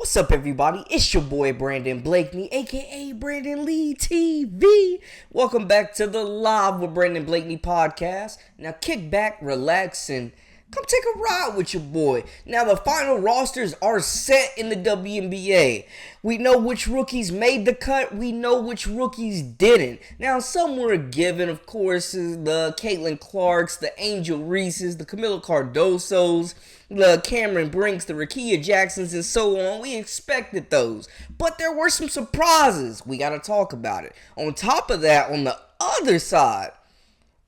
What's up, everybody? It's your boy Brandon Blakeney, aka Brandon Lee TV. Welcome back to the Live with Brandon Blakeney podcast. Now kick back, relax, and come take a ride with your boy. Now the final rosters are set in the WNBA. We know which rookies made the cut. We know which rookies didn't. Now some were given, of course, the Caitlin Clarks, the Angel Reeses, the Camila Cardosos, the Cameron Brinks, the Rakia Jacksons, and so on. We expected those. But there were some surprises. We got to talk about it. On top of that, on the other side,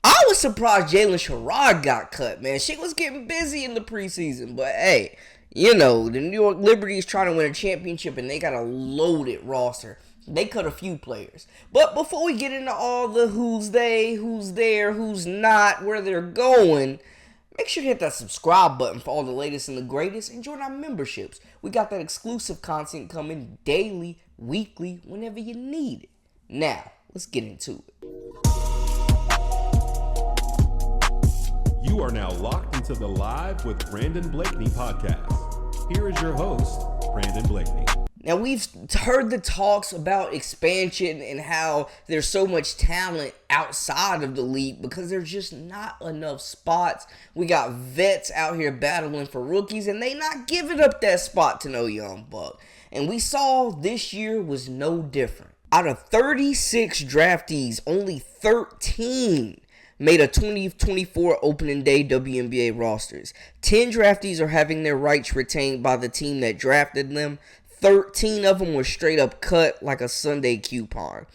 I was surprised Jalen Sherrod got cut, man. She was getting busy in the preseason. But hey, you know, the New York Liberty is trying to win a championship and they got a loaded roster. They cut a few players. But before we get into all the who's they, who's there, who's not, where they're going, make sure to hit that subscribe button for all the latest and the greatest and join our memberships. We got that exclusive content coming daily, weekly, whenever you need it. Now, let's get into it. You are now locked into the Live with Brandon Blakeney podcast. Here is your host, Brandon Blakeney. Now, we've heard the talks about expansion and how there's so much talent outside of the league because there's just not enough spots. We got vets out here battling for rookies, and they not giving up that spot to no young buck. And we saw this year was no different. Out of 36 draftees, only 13 made a 2024 opening day WNBA rosters. 10 draftees are having their rights retained by the team that drafted them. 13 of them were straight up cut like a Sunday coupon.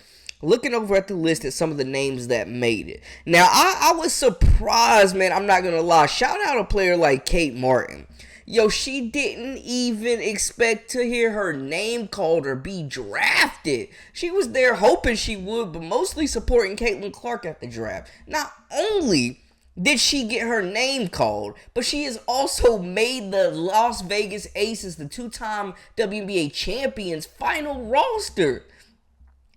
Looking over at the list at some of the names that made it. Now, I was surprised, man. I'm not going to lie. Shout out a player like Kate Martin. Yo, she didn't even expect to hear her name called or be drafted. She was there hoping she would, but mostly supporting Caitlin Clark at the draft. Not only did she get her name called, but she has also made the Las Vegas Aces, the two-time WNBA champions, final roster.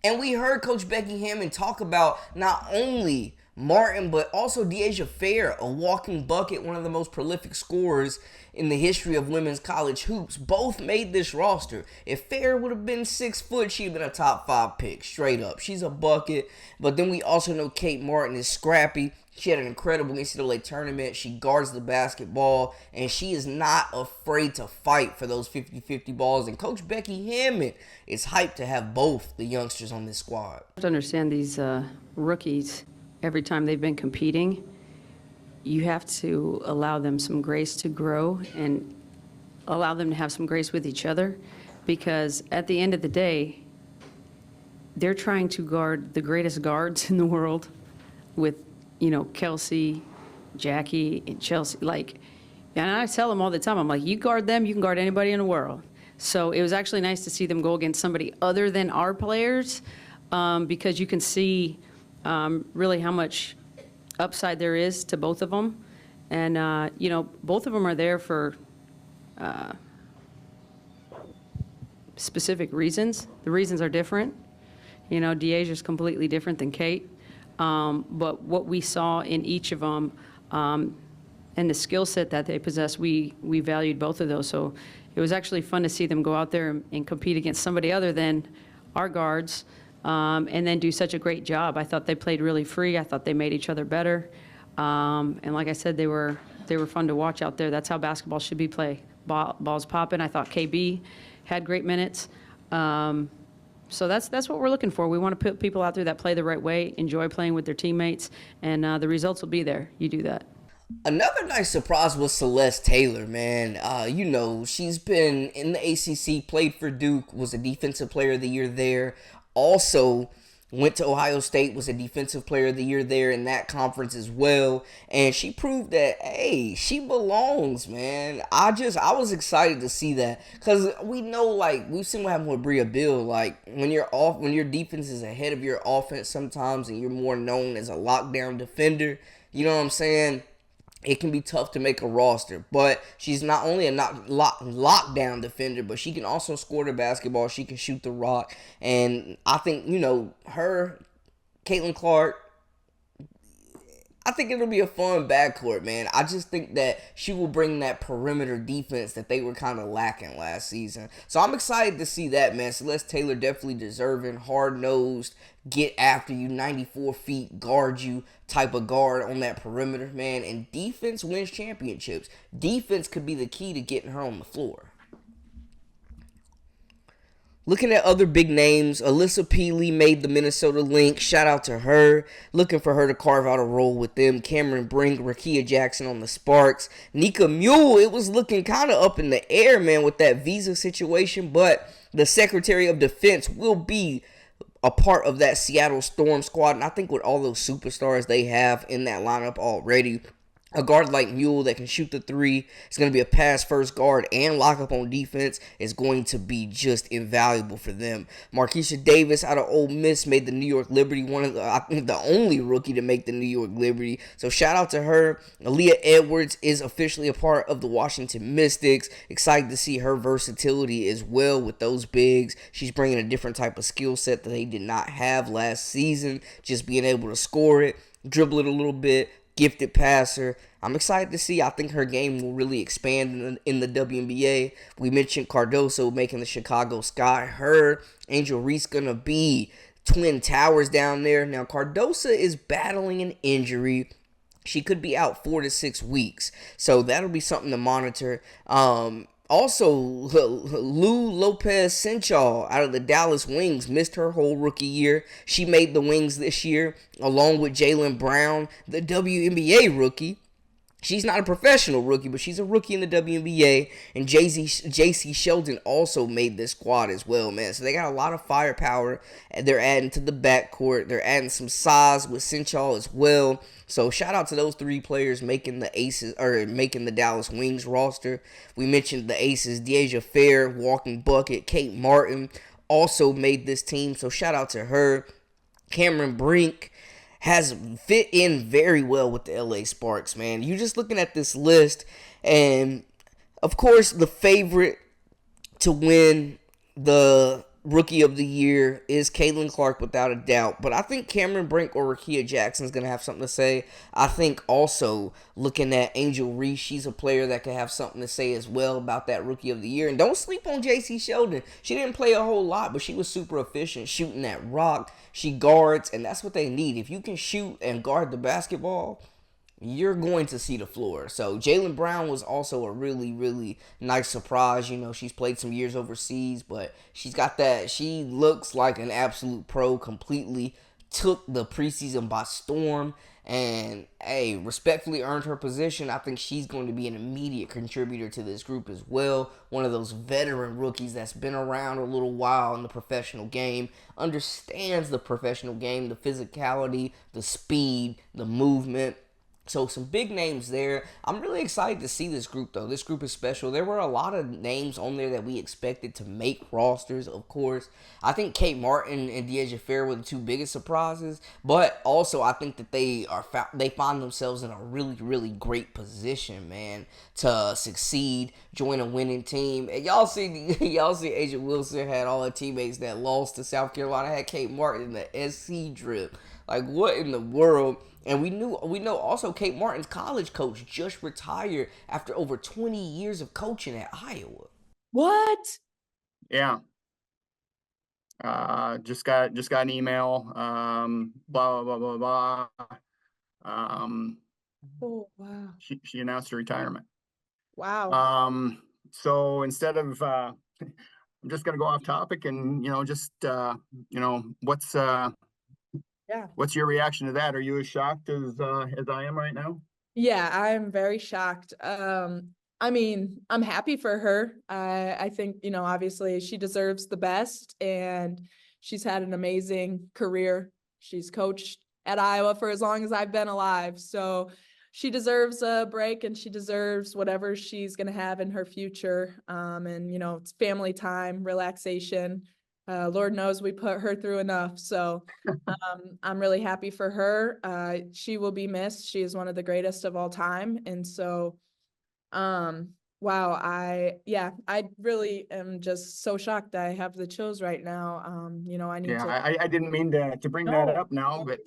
And we heard Coach Becky Hammond talk about not only Martin, but also Deasia Fair, a walking bucket, one of the most prolific scorers in the history of women's college hoops. Both made this roster. If Fair would have been 6 foot, she'd have been a top 5 pick, straight up. She's a bucket. But then we also know Kate Martin is scrappy. She had an incredible NCAA tournament. She guards the basketball, and she is not afraid to fight for those 50-50 balls. And Coach Becky Hammond is hyped to have both the youngsters on this squad. You have to understand these rookies, every time they've been competing, you have to allow them some grace to grow and allow them to have some grace with each other, because at the end of the day, they're trying to guard the greatest guards in the world with, you know, Kelsey, Jackie, and Chelsea. And I tell them all the time, I'm like, you guard them, you can guard anybody in the world. So it was actually nice to see them go against somebody other than our players, because you can see really how much upside there is to both of them. And, you know, both of them are there for specific reasons. The reasons are different. You know, Deasia's completely different than Kate. But what we saw in each of them and the skill set that they possess, we valued both of those. So it was actually fun to see them go out there and compete against somebody other than our guards, and then do such a great job. I thought they played really free. I thought they made each other better. And like I said, they were fun to watch out there. That's how basketball should be played. Balls popping. I thought KB had great minutes. So that's what we're looking for. We want to put people out there that play the right way, enjoy playing with their teammates, and the results will be there. You do that. Another nice surprise was Celeste Taylor, man. You know, she's been in the ACC, played for Duke, was a Defensive Player of the Year there. Also went to Ohio State, was a Defensive Player of the Year there in that conference as well. And she proved that, hey, she belongs, man. I was excited to see that, because we know, like, we've seen what happened with Bria Bill. Like, when your defense is ahead of your offense sometimes, and you're more known as a lockdown defender, you know what I'm saying? It can be tough to make a roster, but she's not only a lockdown defender, but she can also score the basketball. She can shoot the rock. And I think, you know, her, Caitlin Clark, I think it'll be a fun backcourt, man. I just think that she will bring that perimeter defense that they were kind of lacking last season. So I'm excited to see that, man. Celeste Taylor definitely deserving, hard-nosed, get after you, 94 feet, guard you type of guard on that perimeter, man. And defense wins championships. Defense could be the key to getting her on the floor. Looking at other big names, Alyssa Peely made the Minnesota Lynx. Shout out to her. Looking for her to carve out a role with them. Cameron Brink, Rakia Jackson on the Sparks. Nika Mule, it was looking kind of up in the air, man, with that visa situation. But the Secretary of Defense will be a part of that Seattle Storm squad. And I think with all those superstars they have in that lineup already, a guard like Mule that can shoot the three, is going to be a pass-first guard and lock up on defense, is going to be just invaluable for them. Marquisha Davis out of Ole Miss made the New York Liberty, I think the only rookie to make the New York Liberty. So shout out to her. Aaliyah Edwards is officially a part of the Washington Mystics. Excited to see her versatility as well with those bigs. She's bringing a different type of skill set that they did not have last season. Just being able to score it, dribble it a little bit, gifted passer. I'm excited to see. I think her game will really expand in the WNBA. We mentioned Cardoso making the Chicago Sky. Her, Angel Reese, going to be Twin Towers down there. Now, Cardoso is battling an injury. She could be out 4 to 6 weeks. So that'll be something to monitor. Also, Lou Lopez Senchal out of the Dallas Wings missed her whole rookie year. She made the Wings this year, along with Jaylen Brown, the WNBA rookie. She's not a professional rookie, but she's a rookie in the WNBA. And J.C. Sheldon also made this squad as well, man. So they got a lot of firepower. And they're adding to the backcourt. They're adding some size with Senchal as well. So shout out to those three players making the Aces, or making the Dallas Wings roster. We mentioned the Aces, Deasia Fair, walking bucket. Kate Martin also made this team. So shout out to her. Cameron Brink has fit in very well with the LA Sparks, man. You're just looking at this list, and of course, the favorite to win the Rookie of the Year is Caitlin Clark, without a doubt. But I think Cameron Brink or Rakia Jackson is going to have something to say. I think also looking at Angel Reese, she's a player that could have something to say as well about that Rookie of the Year. And don't sleep on J.C. Sheldon. She didn't play a whole lot, but she was super efficient shooting that rock. She guards, and that's what they need. If you can shoot and guard the basketball, you're going to see the floor. So Jaylen Brown was also a really, really nice surprise. You know, she's played some years overseas, but she's got that. She looks like an absolute pro, completely took the preseason by storm, and, hey, respectfully earned her position. I think she's going to be an immediate contributor to this group as well. One of those veteran rookies that's been around a little while in the professional game, understands the professional game, the physicality, the speed, the movement. So some big names there. I'm really excited to see this group, though. This group is special. There were a lot of names on there that we expected to make rosters, of course. I think Kate Martin and Deasia Fair were the two biggest surprises. But also, I think that they find themselves in a really, really great position, man, to succeed, join a winning team. And y'all see Asia Wilson had all her teammates that lost to South Carolina. Had Kate Martin in the SC drip. Like, what in the world? And we know also Kate Martin's college coach just retired after over 20 years of coaching at Iowa. What? Yeah. Just got an email. Blah blah blah blah blah. Oh wow. She announced her retirement. Wow. So instead of I'm just gonna go off topic and what's your reaction to that? Are you as shocked as I am right now? Yeah, I'm very shocked. I mean, I'm happy for her. I think, obviously she deserves the best, and she's had an amazing career. She's coached at Iowa for as long as I've been alive. So she deserves a break, and she deserves whatever she's going to have in her future. And, it's family time, relaxation. Lord knows we put her through enough. So I'm really happy for her. She will be missed. She is one of the greatest of all time. And so, wow, I really am just so shocked. I have the chills right now. I need to. I didn't mean to bring that up now, but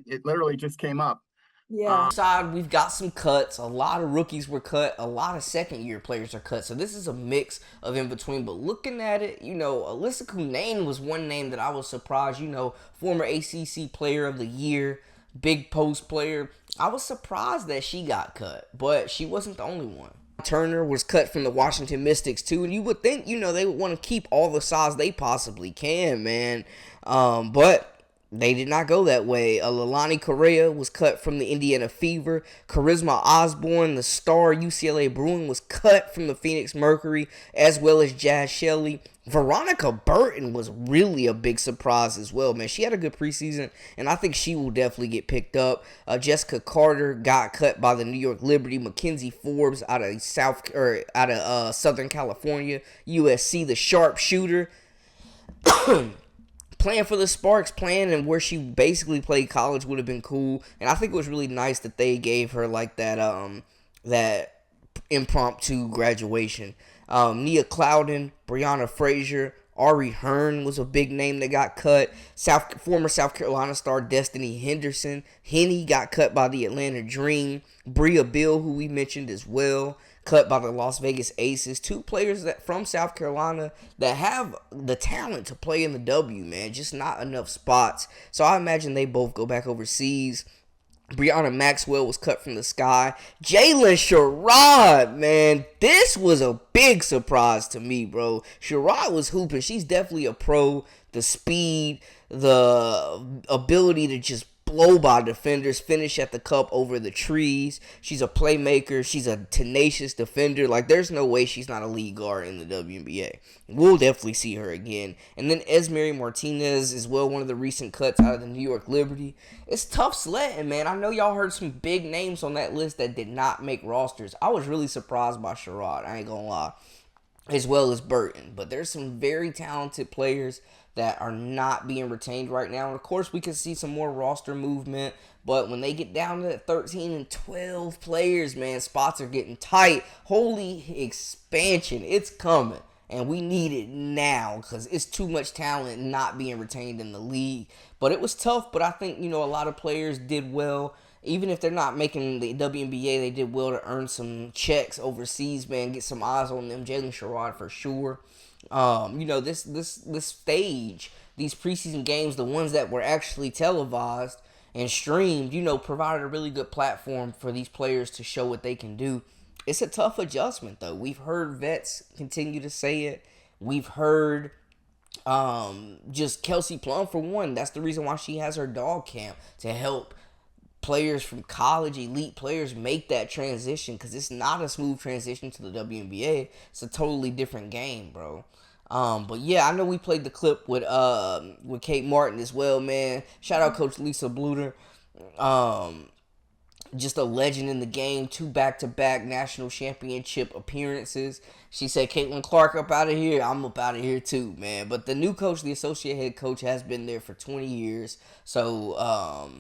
it literally just came up. Yeah. Side, we've got some cuts. A lot of rookies were cut. A lot of second-year players are cut. So this is a mix of in between. But looking at it, Alyssa Cunane was one name that I was surprised. Former ACC Player of the Year, big post player. I was surprised that she got cut, but she wasn't the only one. Turner was cut from the Washington Mystics too, and you would think, they would want to keep all the size they possibly can, man. But they did not go that way. Leilani Correa was cut from the Indiana Fever. Charisma Osborne, the star UCLA Bruin, was cut from the Phoenix Mercury, as well as Jazz Shelley. Veronica Burton was really a big surprise as well, man. She had a good preseason, and I think she will definitely get picked up. Jessica Carter got cut by the New York Liberty. Mackenzie Forbes out of Southern California. USC, the sharpshooter. Playing for the Sparks, playing and where she basically played college would have been cool. And I think it was really nice that they gave her like that impromptu graduation. Nia Clouden, Brianna Frazier, Ari Hearn was a big name that got cut. Former South Carolina star Destiny Henny got cut by the Atlanta Dream. Bria Bill, who we mentioned as well, cut by the Las Vegas Aces. Two players from South Carolina that have the talent to play in the W, man. Just not enough spots. So I imagine they both go back overseas. Brianna Maxwell was cut from the Sky. Jalen Sherrod, man, this was a big surprise to me, bro. Sherrod was hooping. She's definitely a pro. The speed, the ability to just blow by defenders, finish at the cup over the trees. She's a playmaker. She's a tenacious defender. Like, there's no way she's not a lead guard in the WNBA. We'll definitely see her again. And then Esmery Martinez is one of the recent cuts out of the New York Liberty. It's tough sledding, man. I know y'all heard some big names on that list that did not make rosters. I was really surprised by Sherrod, I ain't gonna lie, as well as Burton. But there's some very talented players that are not being retained right now. And of course, we can see some more roster movement. But when they get down to 13 and 12 players, man, spots are getting tight. Holy expansion. It's coming. And we need it now because it's too much talent not being retained in the league. But it was tough. But I think, a lot of players did well. Even if they're not making the WNBA, they did well to earn some checks overseas, man. Get some eyes on them. Jalen Sherrod for sure. This stage, these preseason games, the ones that were actually televised and streamed, provided a really good platform for these players to show what they can do. It's a tough adjustment, though. We've heard vets continue to say it. We've heard just Kelsey Plum, for one. That's the reason why she has her dog camp, to help players from college, elite players, make that transition, because it's not a smooth transition to the WNBA. It's a totally different game, bro. But yeah, I know we played the clip with Kate Martin as well, man. Shout out Coach Lisa Bluter. Just a legend in the game. 2 back-to-back national championship appearances. She said, Caitlin Clark up out of here. I'm up out of here too, man. But the new coach, the associate head coach, has been there for 20 years. So,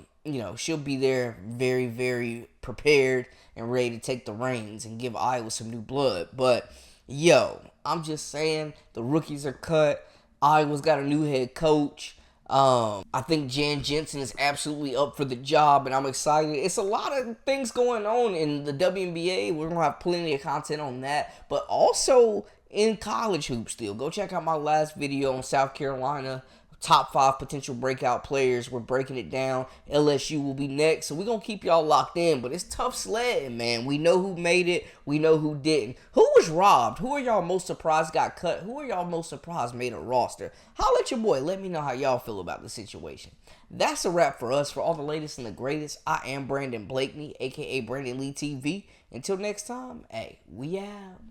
she'll be there very, very prepared and ready to take the reins and give Iowa some new blood. But, I'm just saying, the rookies are cut. Iowa's got a new head coach. I think Jan Jensen is absolutely up for the job, and I'm excited. It's a lot of things going on in the WNBA. We're going to have plenty of content on that, but also in college hoops still. Go check out my last video on South Carolina. Top 5 potential breakout players. We're breaking it down. LSU will be next. So we're going to keep y'all locked in. But it's tough sledding, man. We know who made it. We know who didn't. Who was robbed? Who are y'all most surprised got cut? Who are y'all most surprised made a roster? Holla at your boy. Let me know how y'all feel about the situation. That's a wrap for us. For all the latest and the greatest, I am Brandon Blakeney, a.k.a. Brandon Lee TV. Until next time, hey, we out.